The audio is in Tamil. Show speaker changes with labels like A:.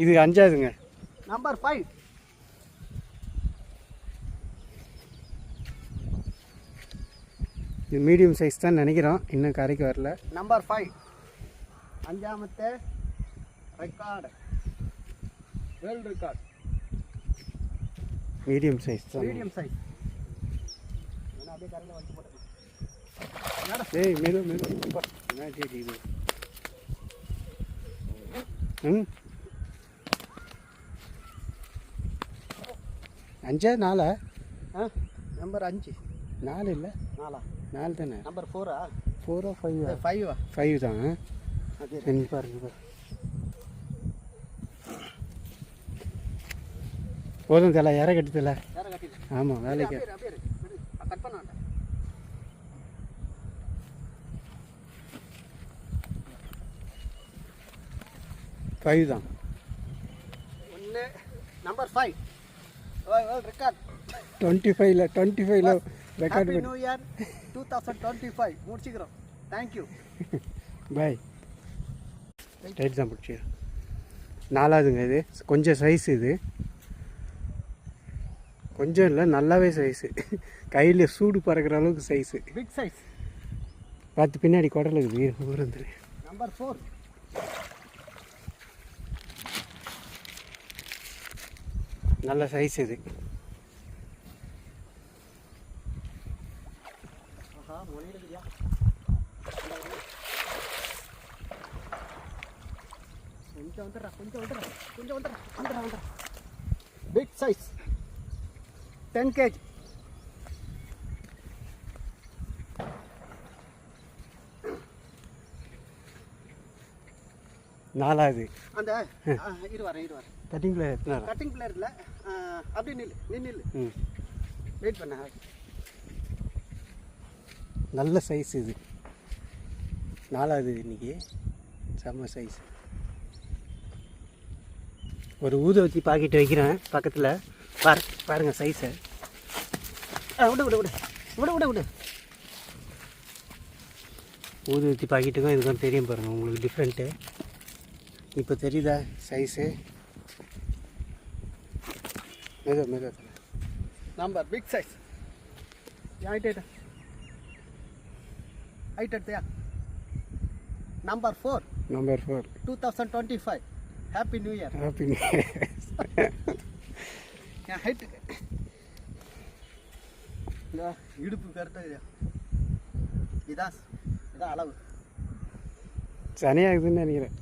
A: இது 5ஆவதுங்க.
B: நம்பர் 5.
A: இது மீடியம் சைஸ் தான் நினைக்கிறோம், இன்னும் கரைக்கு வரல.
B: நம்பர் 5 5ஆமത്തെ record, world record.
A: Medium size தான்.
B: Medium size. நான் அப்படியே கரையில் வச்சு போட்டேன்.
A: ஏய் மெது மெது என்ன இது? ம் 5 4
B: நம்பர் 5
A: 4 இல்லை 4 தானே.
B: நம்பர் 4
A: 4 5
B: 5
A: 5 தான்.
B: அது
A: சரி பாருங்க. போதும் தலை, இற கட்டுதல. ஆமாம் வேலைக்கு
B: கட் பண்ண வேண்டாம்.
A: ஃபைவ் தான்.
B: ஒன்று நம்பர் 5 வேர்ல்ட் ரெக்கார்ட்
A: 25ல ரெக்கார்ட்.
B: ஹாப்பி நியூ இயர் 2025 முடிச்சுக்கிறோம். Thank you
A: bye. டைட் தான் பிடிச்சி 4ஆவதுங்க. இது கொஞ்சம் சைஸ், இது கொஞ்சம் இல்லை நல்லாவே சைஸு, கையில் சூடு பறக்கிற அளவுக்கு சைஸு,
B: பிக் சைஸ்.
A: பார்த்து பின்னாடி குடல் இருக்குது ஊருந்து.
B: நம்பர் 4
A: நல்ல சைஸ் இது.
B: கொஞ்சம் பிக் சைஸ் 10 kg.
A: நாலாவது
B: அந்த இருவார்
A: கட்டிங் பிளேயர் எத்தனை?
B: கட்டிங் பிளேயர் இல்லை, அப்படி நில்லு. வெயிட் பண்ண.
A: நல்ல சைஸ் இது. 4ஆவது இன்னைக்கு செம்ம சைஸ். ஒரு ஊதுவத்தி பாக்கெட் வைக்கிறேன் பக்கத்தில். பாருங்க சைஸை.
B: விடு.
A: ஊதுவத்தி பாக்கெட்டுக்கும் இதுக்கும் தெரியும் பாருங்கள் உங்களுக்கு டிஃப்ரெண்ட்டு. இப்போ தெரியுதா சைஸு? மெது
B: நம்பர் பிக் சைஸ். ஹைட் எடுத்தியா? Number 4 2025 happy new year. என் ஹைட்டுக்கு இடுப்பு கரெக்டாக இதான் அளவு.
A: சனியாகுதுன்னு நினைக்கிறேன்.